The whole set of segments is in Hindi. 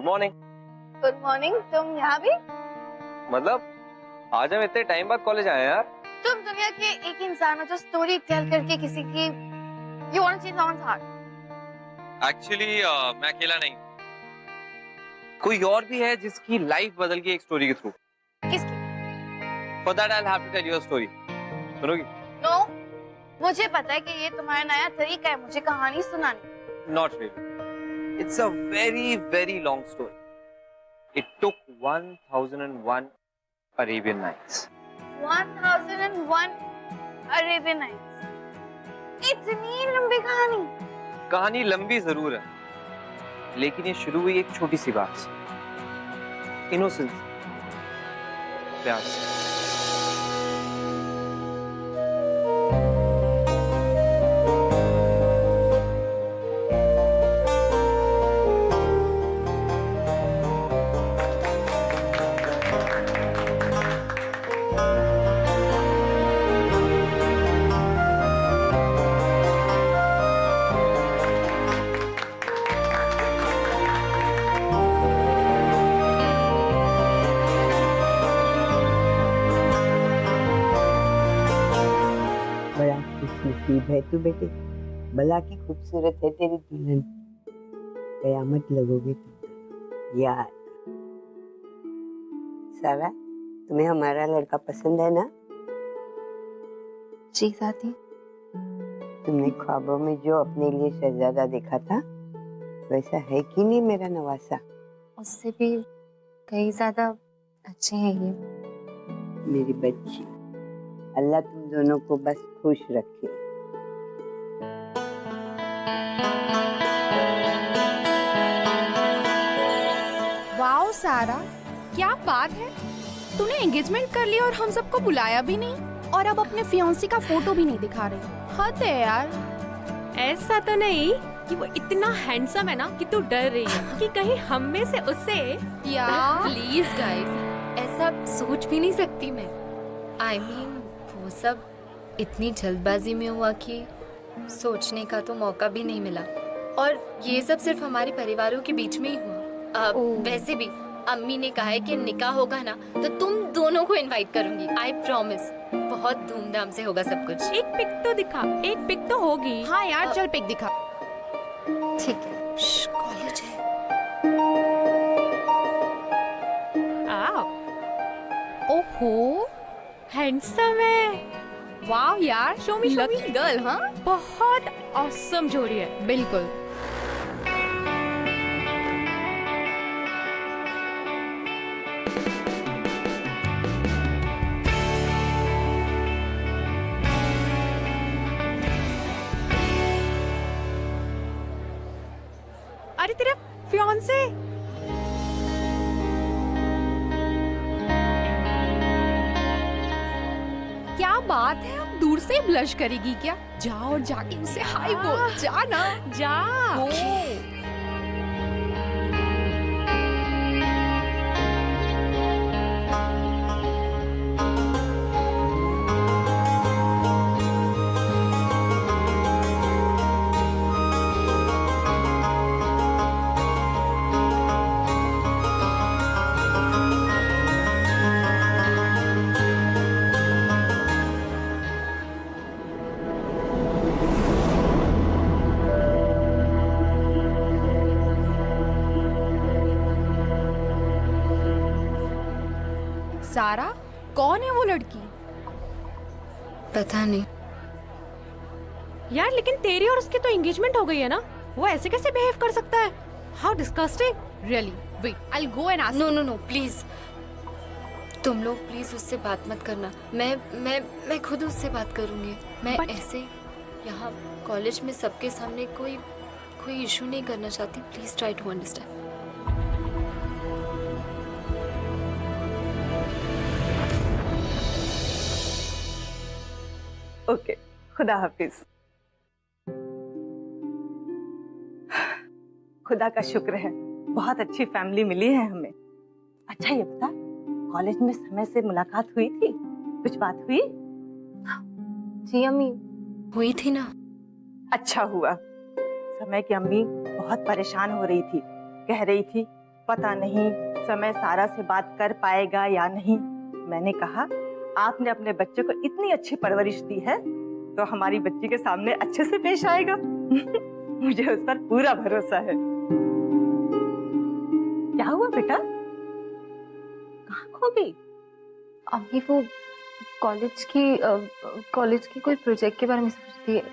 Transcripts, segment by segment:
Good morning. Good morning. तुम यहाँ भी? मतलब आज हम इतने टाइम बाद कॉलेज आए यार। तुम दुनिया के एक इंसान हो जो स्टोरी टेल करके किसी की you want to change someone's heart. Actually मैं अकेला नहीं, कोई और भी है जिसकी लाइफ बदल गई एक स्टोरी के थ्रू। किसकी? For that I'll have to tell you a story. सुनोगी? No, मुझे पता है कि ये तुम्हारा नया तरीका है मुझे कहानी सुनाने। Not really. It's a very very long story. It took 1001 Arabian Nights. 1001 Arabian Nights. इतनी लंबी कहानी? कहानी लंबी जरूर है, लेकिन ये शुरू हुई एक छोटी सी बात से, इनोसेंस, प्यार से। नसीब है तू बेटे, भला की खूबसूरत है तेरी दुल्हन, कयामत लगोगे तुम यार। सारा, तुम्हें हमारा लड़का पसंद है ना? जी दादी। तुमने ख्वाबों में जो अपने लिए शहजादा देखा था वैसा है कि नहीं मेरा नवासा? उससे भी कई ज्यादा अच्छे हैं ये। मेरी बच्ची, अल्लाह तुम दोनों को बस खुश रखे। वाओ सारा, क्या बात है, तूने एंगेजमेंट कर लिया और हम सबको बुलाया भी नहीं, और अब अपने फियांसी का फोटो भी नहीं दिखा रही। हद है यार। ऐसा तो नहीं कि वो इतना हैंडसम है ना कि तू डर रही है कि कहीं हम में से उससे यार प्लीज गाइस, ऐसा सोच भी नहीं सकती मैं। I mean, वो सब इतनी जल्दबाजी में हुआ कि सोचने का तो मौका भी नहीं मिला, और ये सब सिर्फ हमारे परिवारों के बीच में ही हुआ। वैसे भी अम्मी ने कहा है कि निकाह होगा ना तो तुम दोनों को इनवाइट करूंगी। आई प्रॉमिस, बहुत धूमधाम से होगा सब कुछ। एक पिक तो दिखा, एक पिक तो होगी। हाँ यार, चल पिक दिखा। ठीक है। कॉलेज है। आओ, ओहो, हैंडसम है। वाह यार, शो मी गर्ल। हाँ, बहुत ऑसम जोड़ी है। बिल्कुल। अरे तेरा फियांसे। क्या बात है, अब दूर से ब्लश करेगी क्या? जा और जाके उसे हाय बोल, जा ना। जा। सारा, कौन है वो लड़की? पता नहीं यार, लेकिन तेरी और उसकी तो एंगेजमेंट हो गई है ना, वो ऐसे कैसे बिहेव कर सकता है? How disgusting. Really, wait, I will go and ask. No no no please, तुम लोग प्लीज उससे बात मत करना। मैं खुद उससे बात करूंगी। मैं ऐसे यहाँ कॉलेज में सबके सामने कोई इशू नहीं करना चाहती। Please try to understand. Okay, खुदा हाफिज। खुदा का शुक्र है, बहुत अच्छी फैमिली मिली है हमें। अच्छा ये बता, कॉलेज में समय से मुलाकात हुई थी? कुछ बात हुई? जी अम्मी। हुई थी ना। अच्छा हुआ। समय की अम्मी बहुत परेशान हो रही थी, कह रही थी पता नहीं समय सारा से बात कर पाएगा या नहीं। मैंने कहा आपने अपने बच्चे को इतनी अच्छी परवरिश दी है तो हमारी बच्ची के सामने अच्छे से पेश आएगा। मुझे उस पर पूरा भरोसा है। क्या हुआ बेटा, कहाँ खो गई? अभी वो कॉलेज की कोई प्रोजेक्ट के बारे में सोचती है,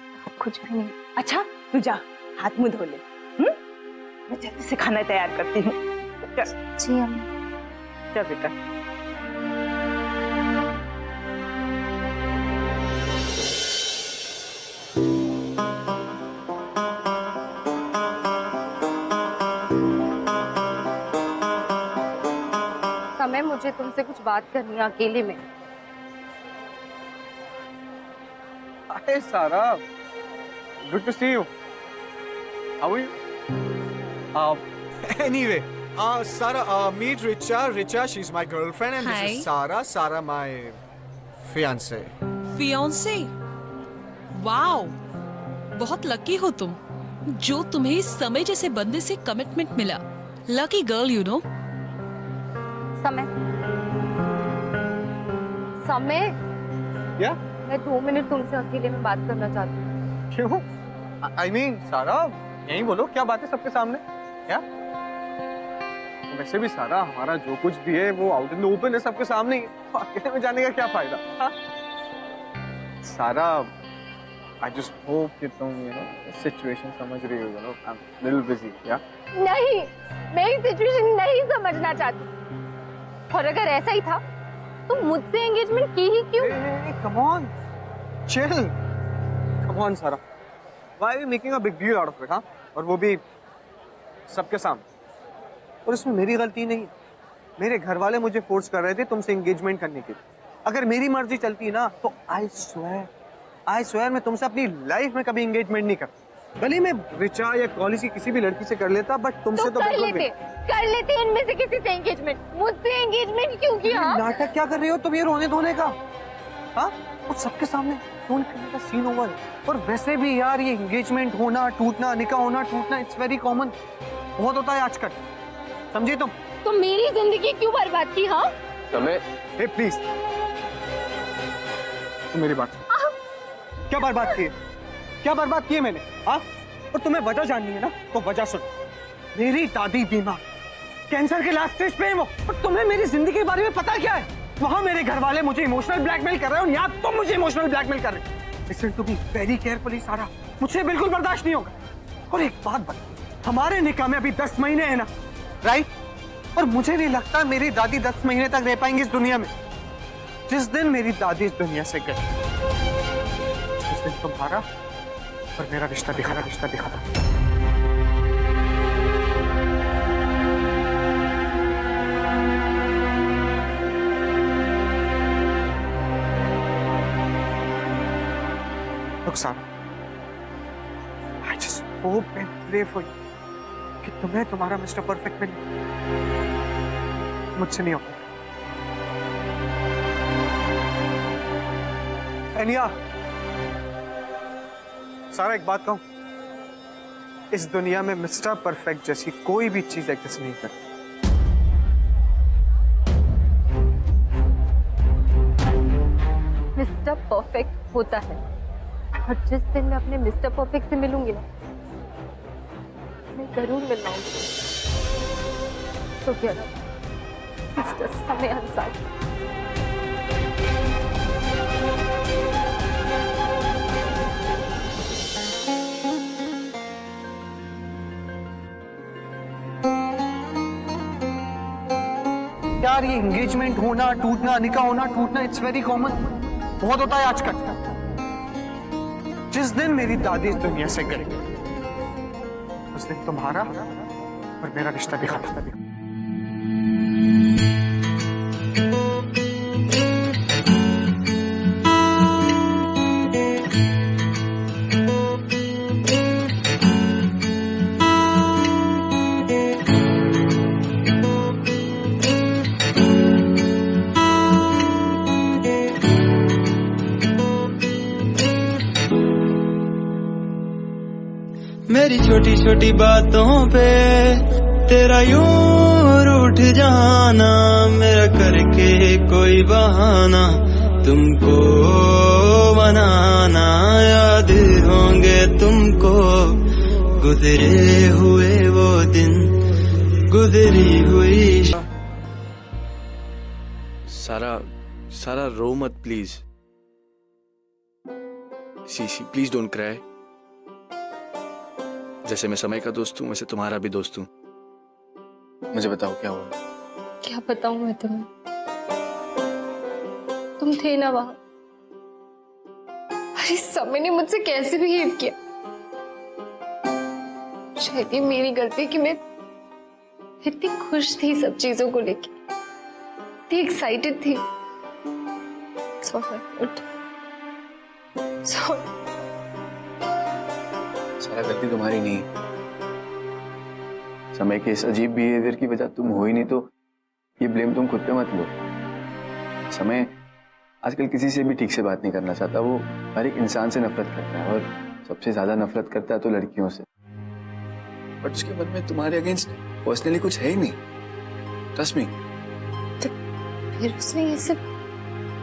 कुछ भी नहीं। अच्छा तू जा हाथ मुंह धो ले, मैं जल्दी से खाना तैयार करती हूँ। जी अम्मी। चल बेटा। समय, मुझे तुमसे कुछ बात करनी है अकेले में। Hi Sara, good to see you. How are you? Anyway, Sara, meet Richa. Richa, she's my girlfriend, and this is Sara. Sara, my fiance. Fiance? Wow, बहुत लकी हो तुम जो तुम्हें इस समय जैसे बंदे से कमिटमेंट मिला। Lucky girl, you know. समय क्या? मैं 2 मिनट तुमसे अकेले में बात करना चाहती हूँ। क्यों? I mean, सारा यही बोलो, क्या बात है सबके सामने? क्या? वैसे भी सारा हमारा जो कुछ भी है वो आउट इन द ओपन है, सबके सामने ही। अकेले में जाने का क्या फायदा? हाँ? सारा, I just hope कि तुम सिचुएशन समझ रही हो, I'm little busy, क्या? नहीं, मैं ये सिचुएशन नहीं समझना चाहती। और अगर ऐसा ही था तो मुझसे एंगेजमेंट की ही क्यों? Come on, chill. Come on, सारा. Why are you making a big deal out of it, हाँ? और वो भी सबके सामने। और इसमें मेरी गलती नहीं। मेरे घर वाले मुझे फोर्स कर रहे थे तुमसे एंगेजमेंट करने के लिए। अगर मेरी मर्जी चलती ना तो I swear मैं तुमसे अपनी लाइफ में कभी एंगेजमेंट नहीं करता। भले मैं रिचा या कॉलेज की किसी भी लड़की से कर लेता, बट तुमसे तो बिल्कुल भी। कर लेते इनमें से किसी से एंगेजमेंट। मुझसे एंगेजमेंट क्यों किया? नाटक क्या कर रही हो तुम ये रोने धोने का? हाँ, और सबके सामने फोन करने का सीन ओवर। और वैसे भी यार ये एंगेजमेंट होना टूटना, निकाह होना टूटना, इट्स वेरी कॉमन, बहुत होता है आजकल, समझे तुम? तो मेरी जिंदगी क्यों बर्बाद की? हाँ समय, हे प्लीज तुम मेरी बात सुन। क्या बर्बाद की है? क्या बर्बाद की है मैंने? हाँ, और तुम्हें वजह जाननी है ना तो वजह सुन। मेरी दादी बीमार, कैंसर के लास्ट स्टेज पे है वो, और तुम्हें मेरी जिंदगी के बारे में पता क्या है? वहाँ मेरे घर वाले मुझे इमोशनल ब्लैकमेल कर रहे हो, यहाँ तुम मुझे इमोशनल ब्लैकमेल कर रहे हो। Listen to be very carefully Sara, मुझे बिल्कुल बर्दाश्त नहीं होगा। और एक बात बता, हमारे निकाह में अभी 10 महीने है ना, राइट? और मुझे नहीं लगता मेरी दादी 10 महीने तक रह पाएंगी इस दुनिया में। जिस दिन मेरी दादी इस दुनिया से गई, उस दिन तुम्हारा और मेरा रिश्ता दिखा था। Roxana, I just hope and pray for you कि तुम्हें तुम्हारा मिस्टर परफेक्ट मिले, मुझसे नहीं होगा। एनिया, सारा एक बात कहूं, इस दुनिया में मिस्टर परफेक्ट जैसी कोई भी चीज एग्जिस्ट नहीं करती। मिस्टर परफेक्ट होता है, और जिस दिन मैं अपने मिस्टर परफेक्ट से मिलूंगी ना, मैं जरूर मिलवाऊंगी। So get up, मिस्टर समय अंसारी। यार ये एंगेजमेंट होना टूटना, निकाह होना टूटना, इट्स वेरी कॉमन, बहुत होता है आजकल। जिस दिन मेरी दादी इस दुनिया से गई, उस दिन तुम्हारा और मेरा रिश्ता भी खत्म था। मेरी छोटी छोटी बातों पे तेरा यूं रूठ जाना मेरा करके कोई बहाना, तुमको मनाना, याद होंगे तुमको गुजरे हुए वो दिन, गुजरी हुई। सारा रो मत please. See please don't cry. जैसे मैं समय का दोस्त हूँ वैसे तुम्हारा भी दोस्त हूँ। मुझे बताओ क्या हुआ। क्या बताऊं मैं तुम्हें, तुम थे ना वहां। अरे समय ने मुझसे कैसे बिहेव किया। शायद ये मेरी गलती कि मैं इतनी खुश थी सब चीजों को लेके, इतनी एक्साइटेड थी। सारा गलती तुम्हारी नहीं। समय के इस अजीब बिहेवियर की वजह तुम हो ही नहीं, तो ये ब्लेम तुम खुद पे मत लो। समय आजकल किसी से भी ठीक से बात नहीं करना चाहता। वो हर एक इंसान से नफरत करता है और सबसे ज्यादा नफरत करता है तो लड़कियों से। बट उसके मन में तुम्हारे अगेंस्ट पर्सनली कुछ है ही नहीं। Trust me. तो फिर उसने ये सब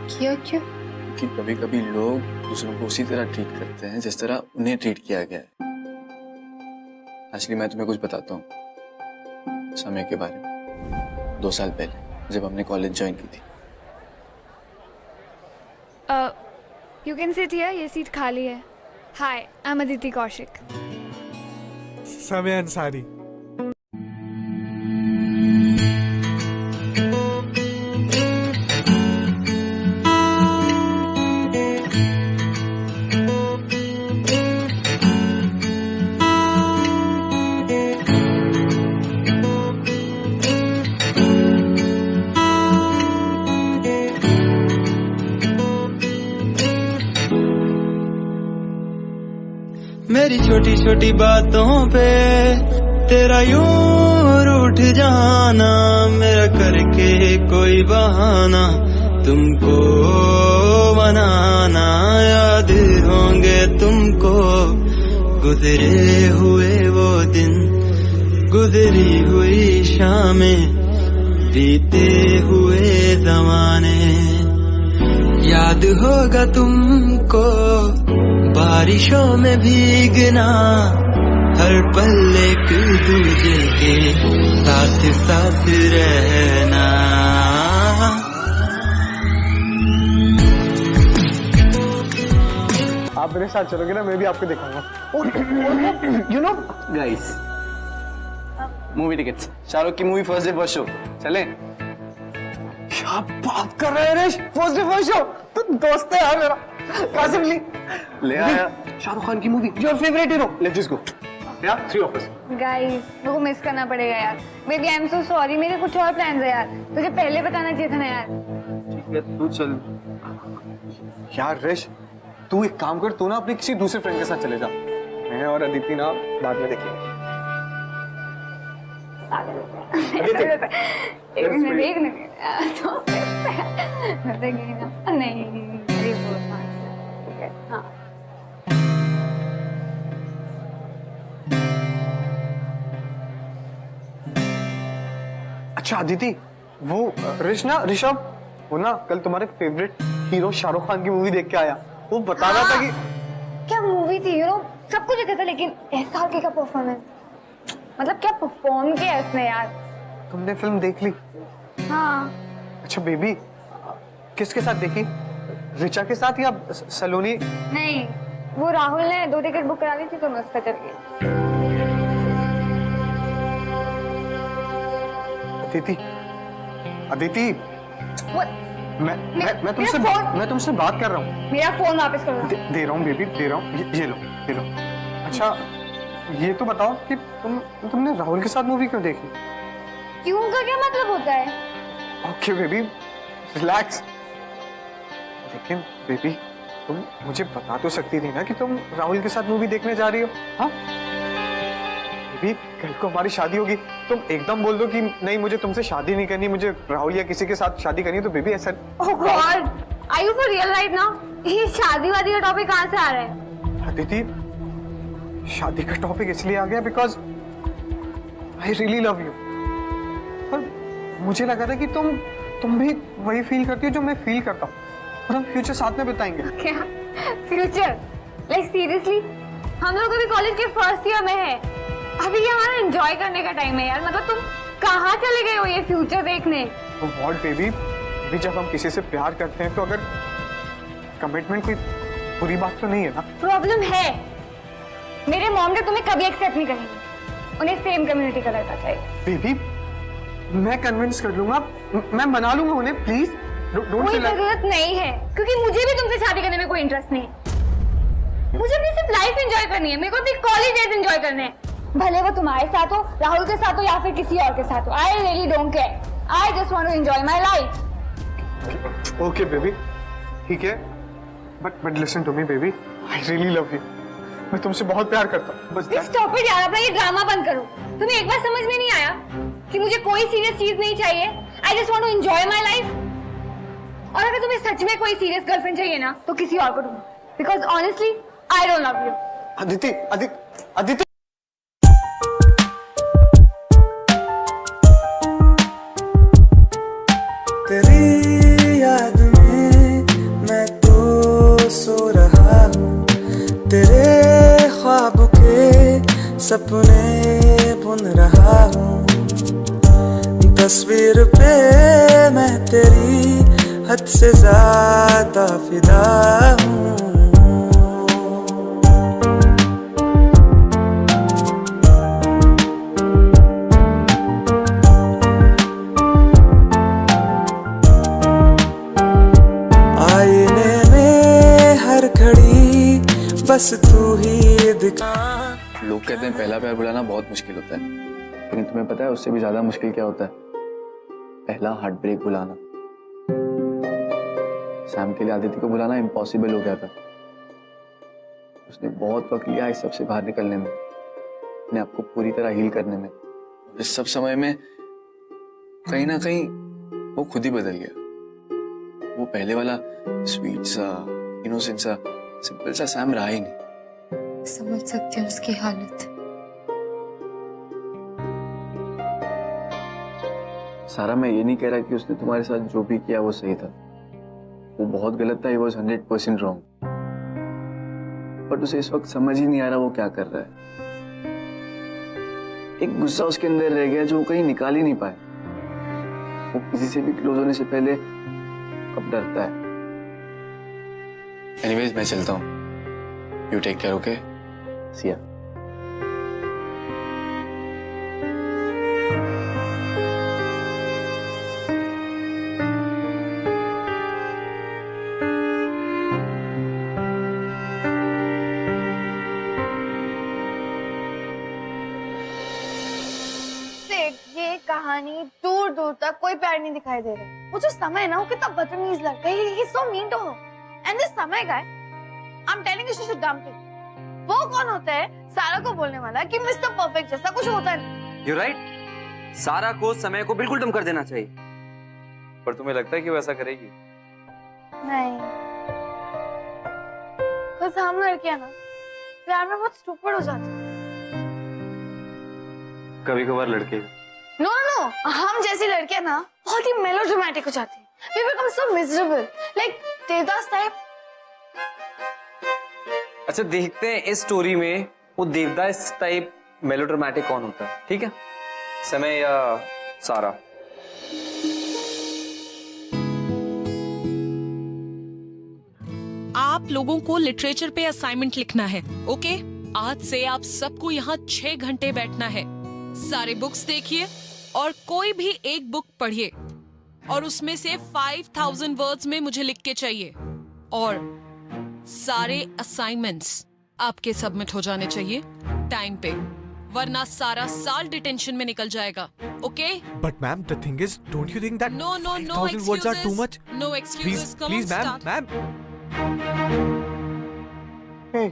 किया क्यों? कि कभी कभी लोग दूसरों को उसी तरह ट्रीट करते हैं जिस तरह उन्हें ट्रीट किया गया है। एक्चुअली मैं तुम्हें कुछ बताता हूँ समय के बारे में। 2 साल पहले जब हमने कॉलेज ज्वाइन की थी। यू कैन सिट हियर, ये सीट खाली है। हाय, आई एम अदिति कौशिक। समय अंसारी। मेरी छोटी छोटी बातों पे तेरा यूं रूठ जाना, मेरा करके कोई बहाना, तुमको मनाना, याद होंगे तुमको गुजरे हुए वो दिन, गुजरी हुई शामें, बीते हुए जमाने। याद होगा तुमको बारिशों में भीगना, हर पल एक दूजे के साथ साथ रहना। आप मेरे साथ चलोगे ना, मैं भी आपको दिखाऊंगा। You know guys, movie tickets, Shahrukh की movie first day first show, चलें? क्या बात कर रहे हैं Rish? First day first show? तो दोस्त है यार मेरा। कासिम ले आया शाहरुख खान की movie, your favourite hero. Let's just go. या 3 ऑफ अस। गाइस, मेरे को मिस करना पड़ेगा यार। Baby, I am so sorry, मेरे कुछ और प्लान्स है यार। तुझे पहले बताना चाहिए था ना यार। ठीक है, तू चल। यार ऋष, तू एक काम कर, तू ना अपने किसी दूसरे फ्रेंड के साथ चले जा। मैं और अदिति ना बाद में देखेंगे। अच्छा अदिति, वो ऋषभ, वो ना कल तुम्हारे फेवरेट हीरो शाहरुख खान की मूवी देख के आया। वो बता रहा था कि क्या मूवी थी, यू नो, सब कुछ देखा था, लेकिन SRK का परफॉर्मेंस, मतलब क्या परफॉर्म किया इसने यार। तुमने फिल्म देख ली? हाँ। अच्छा बेबी, किसके साथ देखी? रिचा के साथ या सलोनी? नहीं, वो राहुल ने 2 टिकट बुक करा ली थी तो मैं उसका चल गई। अदिति, मैं तुमसे बात कर रहा हूँ। मेरा फोन वापस करो। दे रहा हूँ बेबी, दे रहा हूँ। ये लो। अच्छा ये तो बताओ कि तुमने राहुल के साथ मूवी क्यों देखी? क्यों का क्या मतलब होता है? Okay baby, relax. लेकिन बेबी, तुम मुझे बता तो सकती थी ना कि तुम राहुल के साथ मूवी देखने जा रही हो। हाँ बेबी, कल को हमारी शादी होगी, तुम एकदम बोल दो कि नहीं मुझे तुमसे शादी नहीं करनी, मुझे राहुल या किसी के साथ शादी करनी है, तो बेबी ऐसा। Oh god, are you for real right now? ये शादी वादी का टॉपिक कहाँ से आ रहा है? अदिति, शादी का टॉपिक इसलिए आ गया because I really love you. और मुझे लगा था कि तुम भी वही फील करती हो जो मैं फील करता हूँ और हम फ्यूचर साथ में बिताएंगे। क्या फ्यूचर? लाइक सीरियसली, हम लोग अभी कॉलेज के फर्स्ट ईयर में है, अभी ये हमारा एंजॉय करने का टाइम है यार। मतलब तुम कहाँ चले गए हो ये फ्यूचर देखने? तो व्हाट बेबी, अभी जब हम किसी से प्यार करते हैं तो अगर कमिटमेंट कोई बुरी बात तो नहीं है ना? प्रॉब्लम है, मेरे मॉम ने तुम्हें कभी एक्सेप्ट नहीं करेंगे, उन्हें सेम कम्युनिटी का लड़का चाहिए। बेबी मैं कन्विंस कर लूंगा, मैं मना लूंगा उन्हें, प्लीज डोंट कोई जरूरत नहीं है, क्योंकि मुझे भी तुमसे शादी करने में कोई इंटरेस्ट नहीं है। मुझे अपनी सिर्फ लाइफ एंजॉय करनी है, मेरे को अपनी कॉलेज डेज एंजॉय करने हैं, भले वो तुम्हारे साथ हो, राहुल के साथ हो या फिर किसी और के साथ हो। I really don't care, I just want to enjoy my life. Okay baby, ठीक है, but listen to me baby, I really love you, मैं तुमसे बहुत प्यार करता हूँ। बस स्टॉप इट यार, अपना ये ड्रामा बंद करो। तुम्हें एक बार समझ में नहीं आया कि मुझे कोई सीरियस चीज नहीं चाहिए, I just want to enjoy my life. और अगर तुम्हें सच में कोई सीरियस गर्लफ्रेंड चाहिए ना तो किसी और को ढूंढो, because honestly I don't love you. Aditi, Aditi तेरी याद में मैं तो सो रहा हूँ, तेरे ख्वाब के सपने बुन रहा हूँ, तस्वीर पे मैं तेरी हद से ज्यादा फिदा हूँ। बस तू ही दिखा। लोग कहते हैं पहला प्यार बुलाना बहुत मुश्किल होता है, लेकिन तुम्हें पता है उससे भी ज्यादा मुश्किल क्या होता है? पहला हार्ट ब्रेक बुलाना। सैम के लिए आदित्य को बुलाना इम्पॉसिबल हो गया था। उसने बहुत वक्त लिया इस सबसे बाहर निकलने में, अपने आप को पूरी तरह हील करने में। इस सब समय में कहीं ना कहीं वो खुद ही बदल गया। वो पहले वाला स्वीट सा, इनोसेंट सा, सिंपल सा सैम रहा ही नहीं। समझ सकती हूँ उसकी हालत। सारा, मैं ये नहीं कह रहा कि उसने तुम्हारे साथ जो भी किया वो सही था, वो बहुत गलत था। He was 100% wrong। बट उसे इस वक्त समझ ही नहीं आ रहा वो क्या कर रहा है। एक गुस्सा उसके अंदर रह गया जो वो कहीं निकाल ही नहीं पाए। वो किसी से भी क्लोज होने से पहले अब डरता है। एनीवेज मैं चलता हूँ। You take care, okay? See ya. ये कहानी दूर दूर तक कोई प्यार नहीं दिखाई दे रहा। वो जो समय है ना, वो कितना बदतमीज लगता है। He is so mean to her. And this समय guy, I'm telling you she should dump him. वो कौन होता है सारा को बोलने वाला कि मिस्टर परफेक्ट जैसा कुछ होता है? You're right. सारा को समय को बिल्कुल डम कर देना चाहिए। पर तुम्हें लगता है कि वो ऐसा करेगी? नहीं, बस हम लड़कियां ना प्यार में बहुत स्टूपिड हो जाते हैं। कभी कभार लड़के। नो नो नो, हम जैसी लड़कियां ना बहुत ही मेलोड्रामेटिक हो जाती हैं। We become so miserable, like Devdas type. अच्छा, देखते हैं इस स्टोरी में वो देवदास टाइप मेलोड्रामेटिक कौन होता है, ठीक है? समय या सारा? आप लोगों को लिटरेचर पे असाइनमेंट लिखना है, ओके? आज से आप सबको यहाँ 6 घंटे बैठना है। सारे बुक्स देखिए और कोई भी एक बुक पढ़िए और उसमें से 5000 वर्ड्स में मुझे लिख के चाहिए। और सारे असाइनमेंट्स आपके सबमिट हो जाने चाहिए टाइम पे, वरना सारा साल डिटेंशन में निकल जाएगा, okay? But ma'am, the thing is, don't you think that No 5,000 words are too much? No excuses. Come Please, on, ma'am, start. Hey.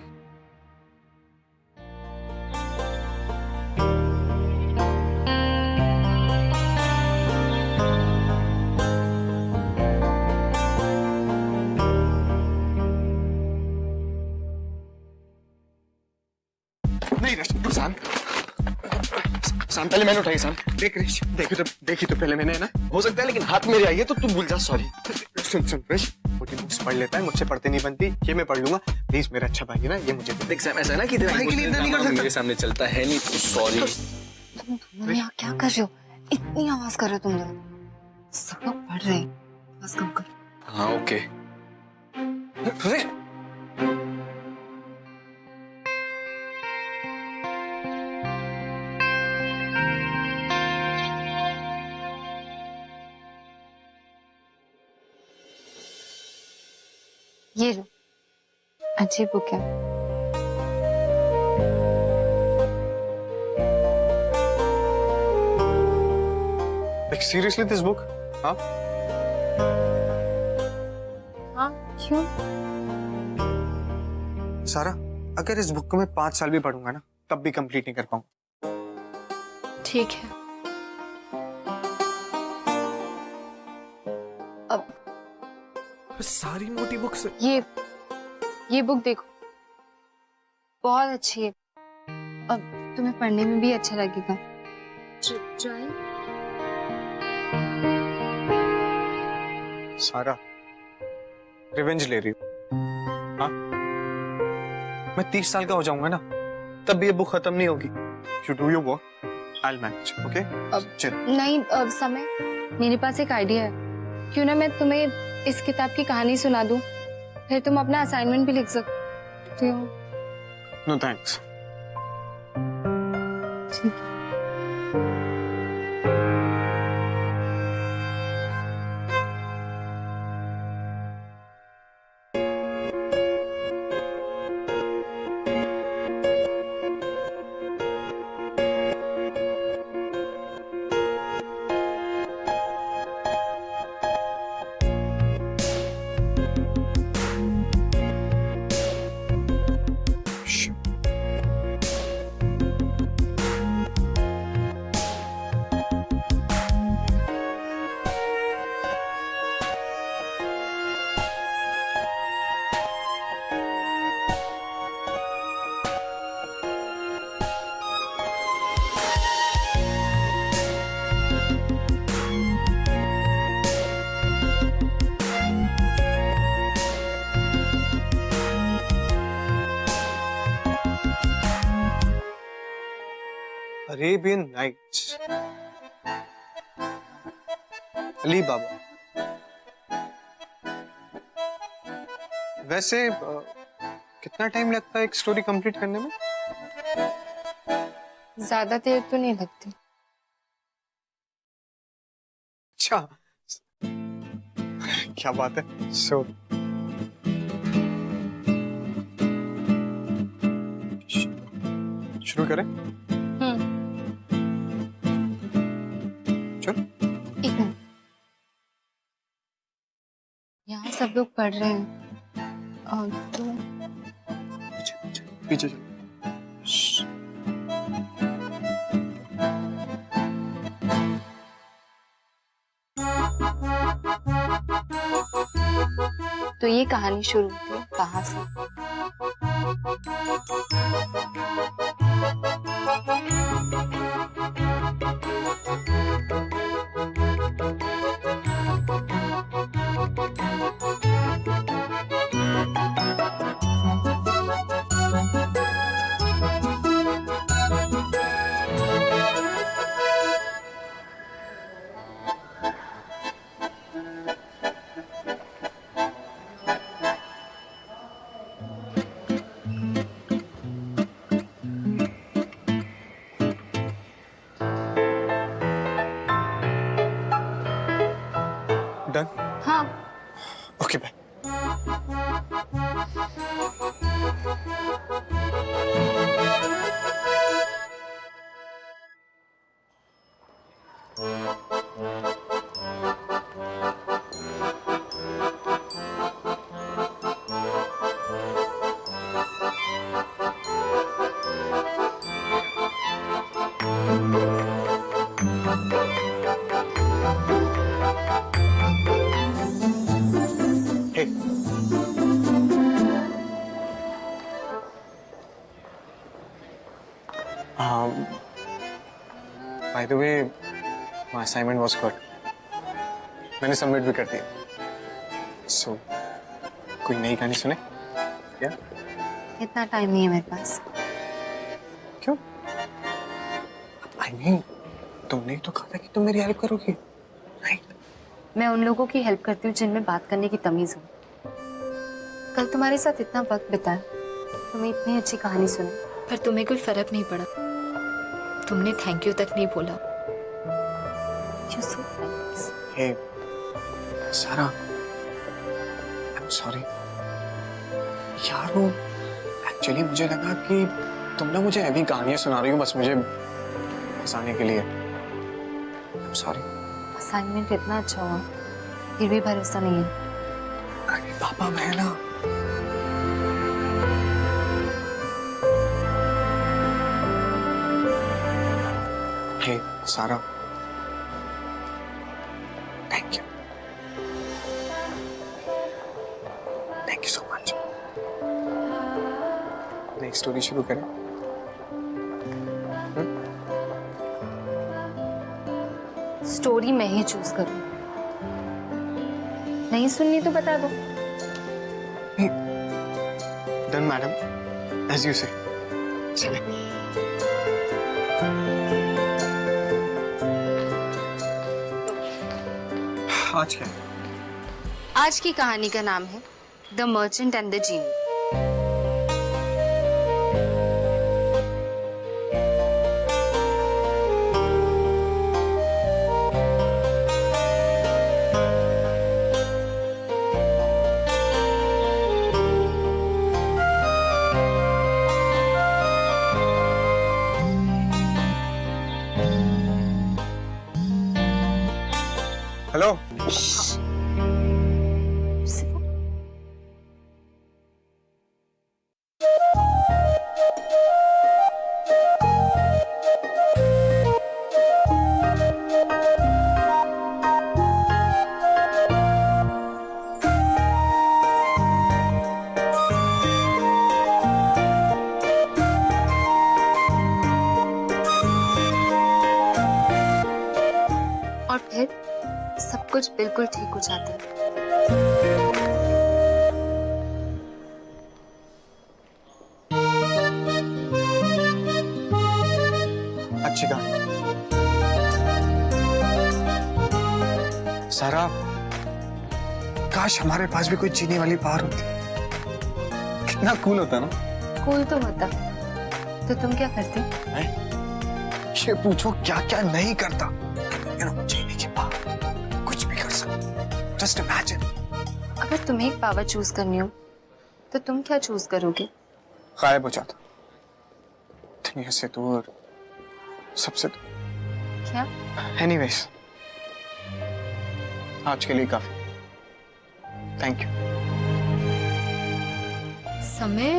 नहीं रश्मि, सान, पहले मैंने उठाई सान। देखी तो पहले मैंने, है ना? हो सकता है लेकिन हाथ मेरे आई है तो तू भूल जा, सॉरी। सुन क्रिश, छोटी बुक्स पढ़ लेता है, मुझसे पढ़ते नहीं बनती, ये मैं पढ़ लूंगा। प्लीज मेरा अच्छा भाई है ना, ये मुझे दे। देख सैम, ऐसा है ना कि तेरे भाई के लिए इतना नहीं कर सकता। मेरे सामने चलता है नहीं, तो सॉरी। तुम दोनों यहाँ क्या कर रहे हो? इतनी आवाज कर रहे हो तुम दोनों। सब लोग पढ़ रहे हैं, आवाज कम करो। हाँ ओके। ये लो, अच्छी बुक है। Seriously this book? हाँ हाँ, क्यों? सारा, अगर इस बुक को मैं 5 साल भी पढ़ूंगा ना, तब भी कंप्लीट नहीं कर पाऊंगा। ठीक है। अब सारी मोटी बुक्स। ये बुक देखो, बहुत अच्छी है। अब तुम्हें पढ़ने में भी अच्छा लगेगा। ट्राई। सारा, रिवेंज ले रही हूँ? हाँ, मैं 30 साल का हो जाऊंगा ना, तब भी ये बुक खत्म नहीं होगी। You do your work, I'll manage, okay? चल। नहीं, अब समय, मेरे पास एक आइडिया है। क्यों ना मैं तुम्हें इस किताब की कहानी सुना दूं, फिर तुम अपना असाइनमेंट भी लिख सकते हो। No thanks. ठीक है। Arabian Nights, Ali Baba. वैसे कितना टाइम लगता है एक स्टोरी कंप्लीट करने में? ज्यादा देर तो नहीं लगती। अच्छा, क्या बात है। सो शुरू करें? चल। एक मिनट, यहाँ सब लोग पढ़ रहे हैं तो पीछे चल। तो ये कहानी शुरू होती है कहाँ से? डन? हाँ। Okay bye. By the way my assignment was good, मैंने सबमिट भी कर दिया। सो कोई नई कहानी सुने क्या? इतना टाइम नहीं है मेरे पास। क्यों? आई मीन तुमने तो कहा था कि तुम मेरी हेल्प करोगी। मैं उन लोगों की हेल्प करती हूँ जिनमें बात करने की तमीज हो। कल तुम्हारे साथ इतना वक्त बिताया, तुम्हें इतनी अच्छी कहानी सुनी, पर तुम्हें कोई फर्क नहीं पड़ा। तुमने थैंक यू तक नहीं बोला। You're so thanks. हे सारा, आई एम सॉरी यार। वो एक्चुअली मुझे लगा कि तुम ना मुझे अभी कहानियां सुना रही हो बस मुझे हंसाने के लिए। I am sorry. असाइनमेंट इतना अच्छा हुआ, फिर भी भरोसा नहीं है। अरे पापा मैं ना हे सारा, थैंक यू सो मच। नई स्टोरी शुरू करें? स्टोरी मैं ही चूज करूं। नहीं सुननी तो बता दो। डन मैडम, एज यू से। चले। आज क्या? आज की कहानी का नाम है the merchant and the genie. Hello. और फिर सब कुछ बिल्कुल ठीक हो जाता है। अच्छी कहानी। सारा, काश हमारे पास भी कोई चीनी वाली पावर होती। कितना कूल होता ना। कूल तो होता, तो तुम क्या करते? ये पूछो क्या क्या नहीं करता। चीनी की पावर, कुछ भी कर सकता। Just imagine. अगर तुम्हें एक पावर चूज करनी हो तो तुम क्या चूज करोगे? गायब हो जाता, दुनिया से दूर, सबसे दूर। क्या? एनीवेज, आज के लिए काफी। Thank you. समय।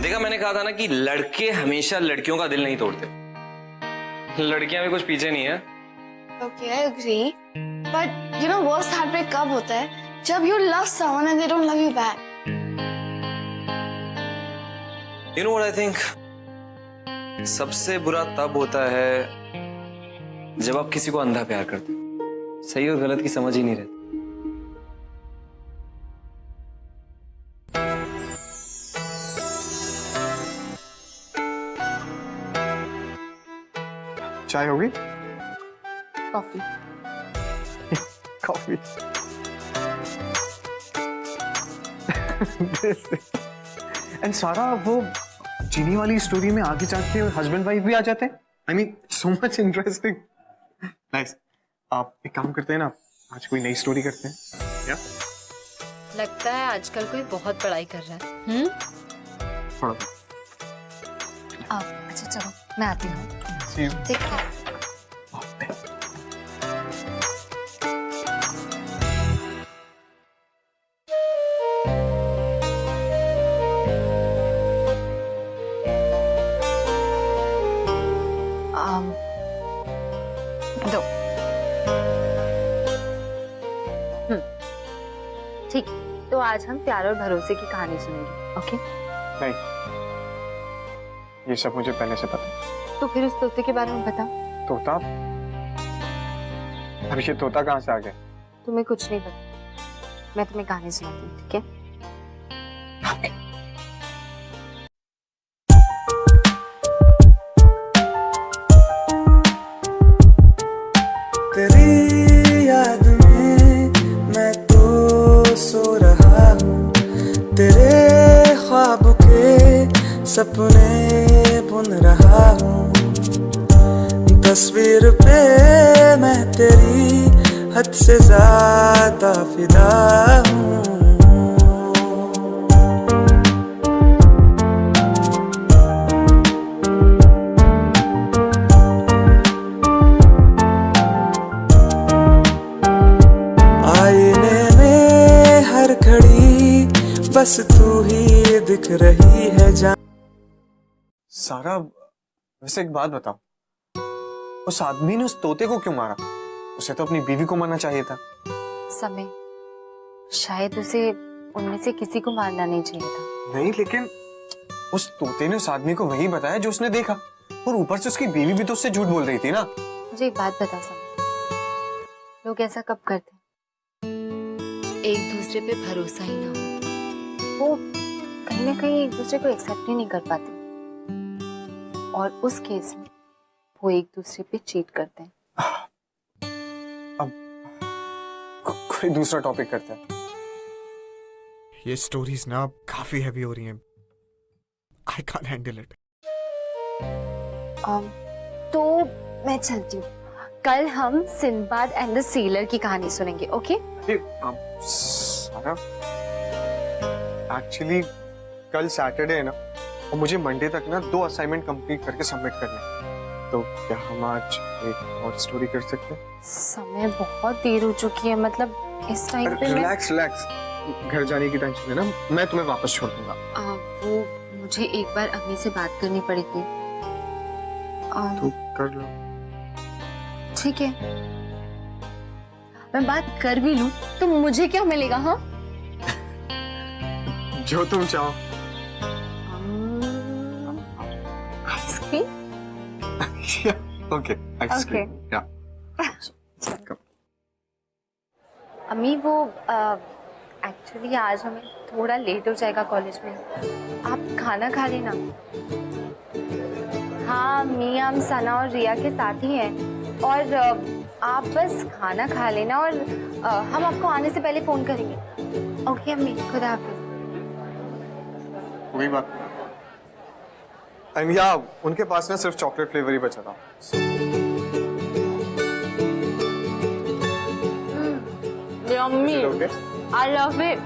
देखा, मैंने कहा था ना कि लड़के हमेशा लड़कियों का दिल नहीं तोड़ते। लड़कियां भी कुछ पीछे नहीं है। Okay, I agree. But you know worst heartbreak कब होता है? जब you love someone and they don't love you back. You know what I think? सबसे बुरा तब होता है जब आप किसी को अंधा प्यार करते हो। सही और गलत की समझ ही नहीं रहती। चाय होगी? Coffee. कॉफी। एंड सारा, वो चीनी वाली स्टोरी में आगे जाके हस्बैंड वाइफ भी आ जाते हैं। I mean so much interesting. Nice. आप एक काम करते हैं ना, आज कोई नई स्टोरी करते हैं क्या? लगता है आजकल कोई बहुत पढ़ाई कर रहा है। थोड़ा। अच्छा चलो, मैं आती हूँ। ठीक है। दो। ठीक, तो आज हम प्यार और भरोसे की कहानी सुनेंगे। ओके? नहीं, ये सब मुझे पहले से पता है। तो फिर उस तोते के बारे में बता। तोता? अब ये तोता कहाँ से आ गया? तुम्हें कुछ नहीं पता, मैं तुम्हें कहानी सुनाती हूँ, ठीक है? तेरी याद में मैं तो सो रहा हूँ, तेरे ख्वाब के सपने बुन रहा हूँ, तस्वीर पे मैं तेरी हद से ज्यादा फिदा हूँ। आईने में हर घड़ी बस तू ही दिख रही है जान। सारा, वैसे एक बात बताओ, उस आदमी ने उस तोते को क्यों मारा? उसे तो अपनी बीवी को मारना चाहिए था। समय, शायद उसे उनमें से किसी को मारना नहीं चाहिए था। नहीं, लेकिन उस तोते ने उस आदमी को वही बताया जो उसने देखा, और ऊपर से उसकी बीवी भी तो उससे झूठ बोल रही थी ना। मुझे एक बात बता समय, लोग ऐसा कब करते? एक दूसरे पे भरोसा ही ना हो। वो कहीं ना कहीं एक दूसरे को एक्सेप्ट ही नहीं कर पाते, और उस केस में वो एक दूसरे पे चीट करते हैं। अब कोई दूसरा टॉपिक करते हैं। ये स्टोरीज ना काफी हैवी हो रही हैं। I can't handle it. तो मैं चलती हूँ, कल हम सिंदबाद एंड द सीलर की कहानी सुनेंगे, ओके? सारा, एक्चुअली कल सैटरडे है ना, और मुझे मंडे तक ना 2 असाइनमेंट कंप्लीट करके सबमिट करने हैं। तो क्या हम आज एक और स्टोरी कर सकते हैं? समय बहुत देर हो चुकी है, मतलब इस टाइम पे रिलैक्स रिलैक्स, घर जाने की टेंशन है ना, मैं तुम्हें वापस छोड़ दूंगा। वो मुझे एक बार अम्मी से बात करनी पड़ेगी। तो कर लो। ठीक है, मैं बात कर भी लूं तो मुझे क्या मिलेगा? हाँ, जो तुम चाहो। आइसक्रीम? Okay, ice cream. या अम्मी, वो एक्चुअली आज हमें थोड़ा लेट हो जाएगा कॉलेज में, आप खाना खा लेना। हाँ, मियाम, सना और रिया के साथ ही हैं, और आप बस खाना खा लेना, और हम आपको आने से पहले फोन करेंगे। ओके अम्मी, खुदा हाफिज। कोई बात नहीं। या उनके पास ना सिर्फ चॉकलेट फ्लेवर ही बचा था। Yummy, I love it.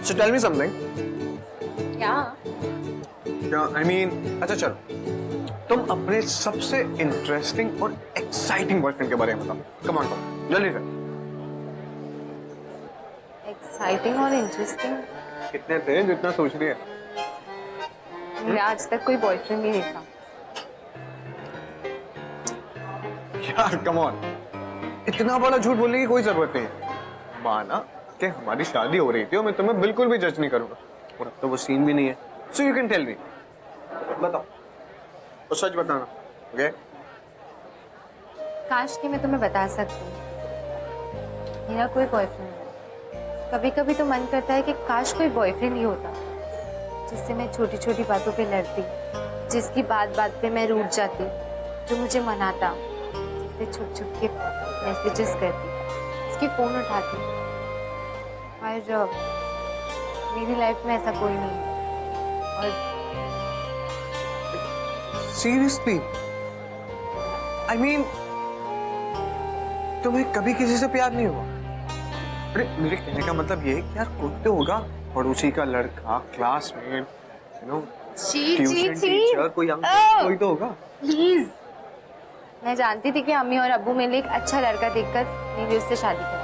So tell me something. क्या? I mean, अच्छा चलो, तुम अपने सबसे इंटरेस्टिंग और एक्साइटिंग बॉयफ्रेंड के बारे में बताओ। कम ऑन, जल्दी से। एक्साइटिंग और इंटरेस्टिंग? कितने थे जितना सोच रही है? मैं आज तक कोई बॉयफ्रेंड नहीं देखा। यार कम ऑन, इतना बड़ा झूठ बोलने की कोई जरूरत नहीं है। माना कि हमारी शादी हो रही थी और मैं तुम्हें बिल्कुल भी जज नहीं करूंगा, और अब तो वो सीन भी नहीं है। So you can tell me, बताओ, तो सच बताना, ओके? काश कि मैं तुम्हें बता सकती हूँ, मेरा कोई बॉयफ्रेंड नहीं। कभी कभी तो मन करता है कि काश कोई बॉयफ्रेंड ही होता, जिससे मैं छोटी छोटी बातों पे लड़ती, जिसकी बात बात पे मैं रूठ जाती, जो मुझे मनाता, जिससे छुप छुप के मैसेजेस करती, उसकी फोन उठाती। और मेरी लाइफ में ऐसा कोई नहीं है। और सीरियसली, आई मीन, तुम्हें कभी किसी से प्यार नहीं हुआ? अरे मेरे कहने का मतलब ये है कि यार कोई तो होगा, पड़ोसी का लड़का, classmate, you know, tuition teacher, कोई अंकल, कोई तो होगा। प्लीज, मैं जानती थी कि अम्मी और अब्बू मेरे लिए एक अच्छा लड़का देखकर मेरी उससे शादी करें,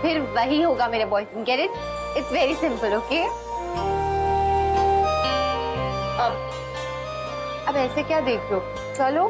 फिर वही होगा मेरा boyfriend. Get it? It's very simple, okay? अब ऐसे क्या देख रहे हो? चलो।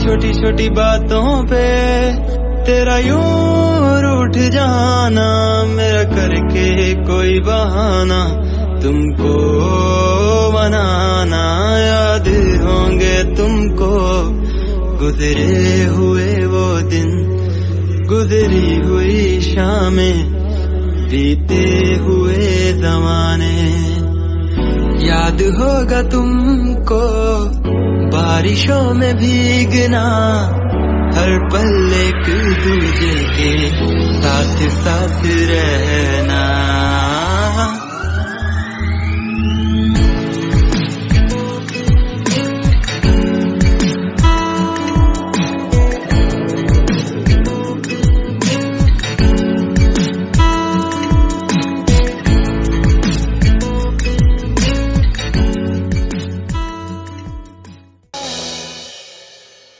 छोटी छोटी बातों पे तेरा यूं रूठ जाना, मेरा करके कोई बहाना तुमको मनाना। याद होंगे तुमको गुजरे हुए वो दिन, गुजरी हुई शामें, बीते हुए जमाने। याद होगा तुमको बारिशों में भीगना, हर पल एक दूजे के साथ साथ रहना।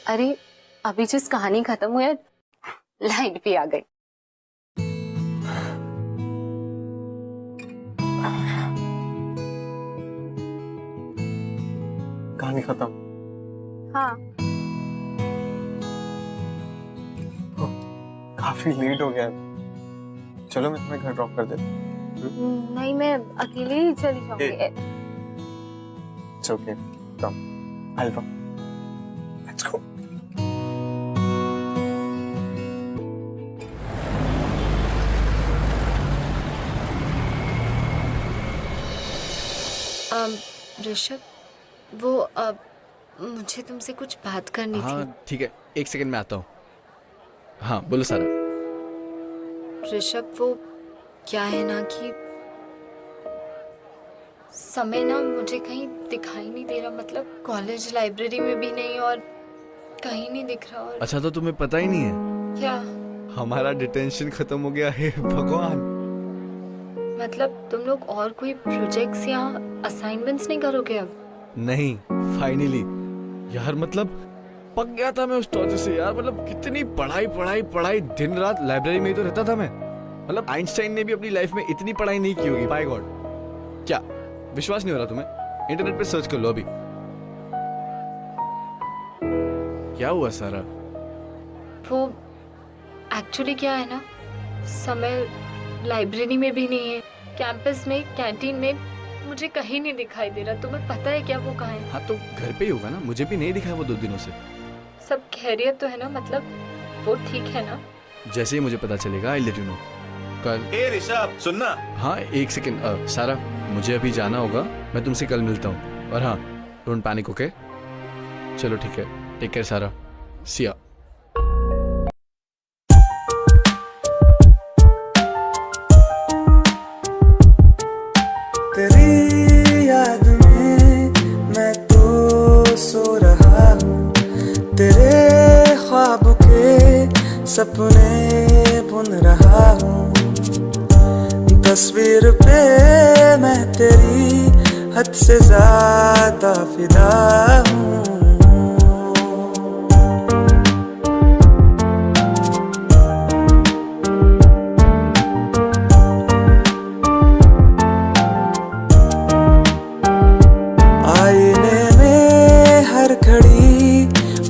अरे अभी जिस कहानी खत्म हुई है लाइट भी आ गई। कहानी खत्म? हाँ। काफी लेट हो गया। चलो मैं तुम्हें घर ड्रॉप कर देता हूँ। नहीं, मैं अकेले ही चली जाऊंगी। It's okay. Come. I'll drop. Let's go. Rishabh, वो मुझे तुमसे कुछ बात करनी थी। हाँ ठीक है, 1 सेकंड में आता हूँ। हाँ बोलो सारा। ऋषभ, वो क्या है ना कि समय ना मुझे कहीं दिखाई नहीं दे रहा, मतलब कॉलेज लाइब्रेरी में भी नहीं और कहीं नहीं दिख रहा। और अच्छा तो तुम्हें पता ही नहीं है क्या? हमारा डिटेंशन खत्म हो गया है। भगवान, मतलब तुम लोग और कोई प्रोजेक्ट्स या असाइनमेंट्स नहीं करोगे अब? नहीं, फाइनली यार, मतलब पक गया था मैं उस टॉर्चर से यार। मतलब कितनी पढ़ाई पढ़ाई पढ़ाई, दिन रात लाइब्रेरी में ही तो रहता था मैं। मतलब आइंस्टाइन ने भी अपनी लाइफ में इतनी पढ़ाई नहीं की होगी, बाय गॉड। क्या विश्वास नहीं हो रहा तुम्हें? इंटरनेट पे सर्च कर लो अभी। क्या हुआ सारा? वो एक्चुअली क्या है ना, समय लाइब्रेरी में भी नहीं है, कैंपस में, कैंटीन में, मुझे कहीं नहीं दिखाई दे रहा। तुम्हें पता है क्या वो कहाँ है? हाँ तो घर पे ही होगा ना, मुझे भी नहीं दिखा वो 2 दिनों से। सब खैरियत तो है ना, मतलब वो ठीक है ना? जैसे ही मुझे पता चलेगा आई लेट यू नो। कल ऋषभ सुनना। हाँ 1 सेकंड सारा, मुझे अभी जाना होगा, मैं तुमसे कल मिलता हूँ। और हाँ डोंट पैनिक, ओके? चलो ठीक है, टेक केयर सारा, सी या। तेरी याद में मैं तो सो रहा हूँ, तेरे ख्वाब के सपने बुन रहा हूँ। तस्वीर पे मैं तेरी हद से ज्यादा फिदा हूँ।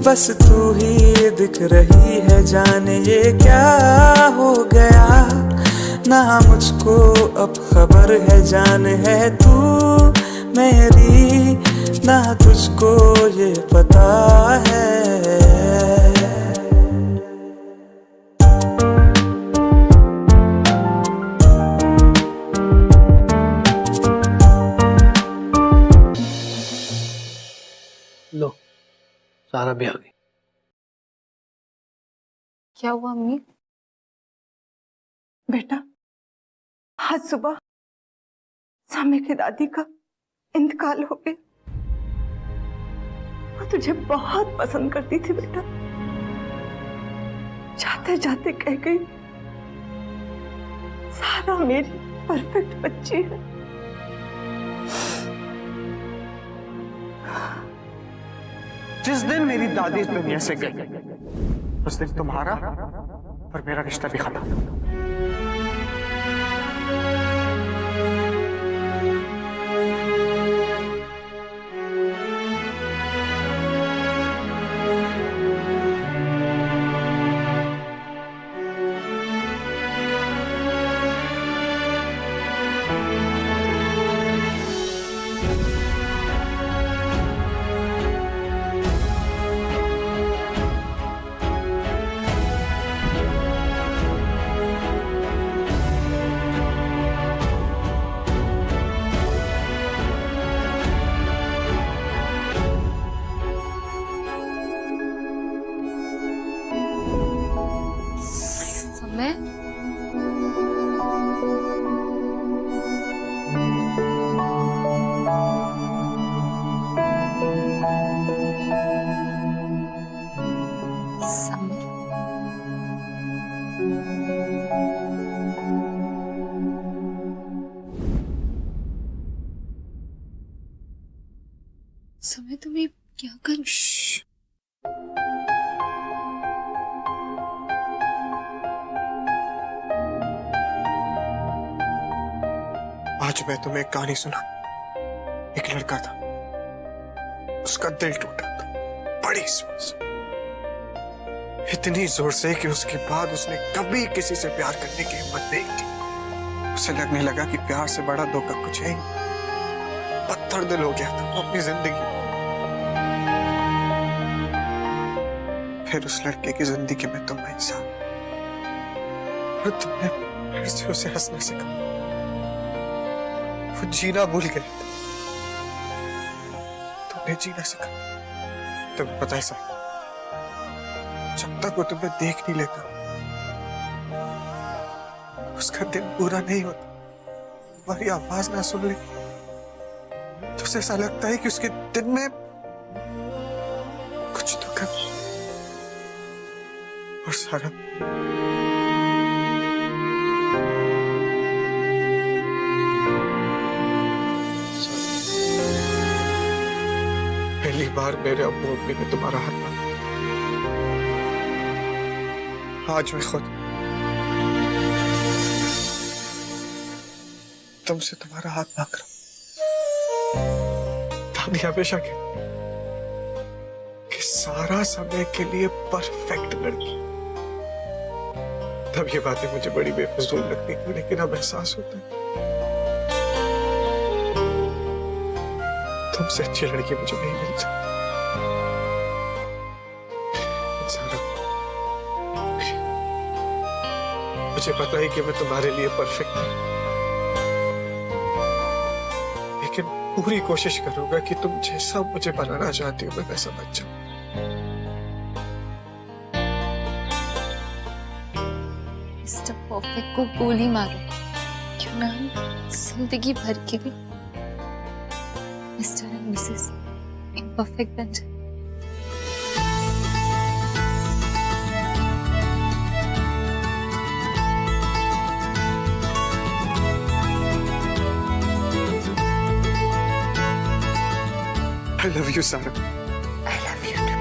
बस तू ही दिख रही है, जाने ये क्या हो गया ना मुझको अब खबर है। जान है तू मेरी ना तुझको ये पता है। लो सारा भी आ गई। क्या हुआ अम्मी? बेटा, आज सुबह सामे की दादी का इंतकाल हो गया। वो तुझे बहुत पसंद करती थी बेटा। जाते जाते कह गई, सारा मेरी परफेक्ट बच्ची है। जिस दिन मेरी दादी इस दुनिया से गई, उस दिन तुम्हारा और मेरा रिश्ता भी खत्म। मैं तुम्हें क्या करूं? आज मैं तुम्हें एक कहानी सुना। एक लड़का था, उसका दिल टूटा था बड़ी जोर से, इतनी जोर से कि उसके बाद उसने कभी किसी से प्यार करने की हिम्मत नहीं की। उसे लगने लगा कि प्यार से बड़ा धोखा कुछ है ही नहीं। पत्थर दिल हो गया था वो अपनी जिंदगी। फिर उस लड़के की जिंदगी में तुम इंसान, और तुमने फिर से उसे हंसना सिखाया। वो जीना भूल गए, तुमने जीना सिखाया। तुम्हें पता है सर, जब तक वो तुम्हें देख नहीं लेता उसका दिन पूरा नहीं होता। तुम्हारी आवाज ना सुन ले तो उसे ऐसा लगता है कि उसके दिन में कुछ तो कमी। और सारा पहली बार मेरे अब्बू अम्मी ने तुम्हारा हाथ मांगा। आज मैं खुद तुमसे तुम्हारा हाथ मांग रहा हूं। दादी हमेशा कहती कि सारा समय के लिए परफेक्ट लड़की। तब ये बातें मुझे बड़ी बेफिजूल लगती थी, लेकिन अब एहसास होता है तुमसे अच्छी लड़की मुझे नहीं मिल सकती। मुझे पता है कि मैं तुम्हारे लिए परफेक्ट नहीं, लेकिन पूरी कोशिश करूंगा कि तुम जैसा मुझे बनाना चाहती हो मैं वैसा बन जाऊं। मिस्टर परफेक्ट को गोली मारो, क्यों ना हम जिंदगी भर के भी मिस्टर एंड मिसेस इम्परफेक्ट बन जाए। I love you, Sarah. I love you too.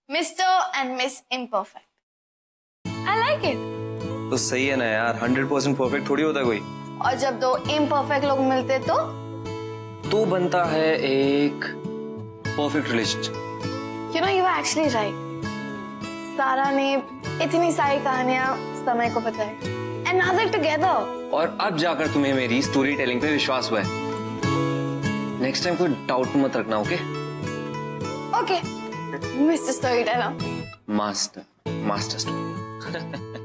Mr. and Miss Imperfect. I like it. तो सही है ना यार, 100% परफेक्ट थोड़ी होता है कोई। और जब दो इम्परफेक्ट लोग मिलते तो बनता है एक perfect relationship. You know, you are actually right. सारा ने इतनी सारी कहानियां समय को बताई and now they're together. और अब जाकर तुम्हें मेरी स्टोरी टेलिंग पे विश्वास हुआ है। नेक्स्ट टाइम कोई डाउट मत रखना, okay? Okay, Mr. Storyteller. Master story.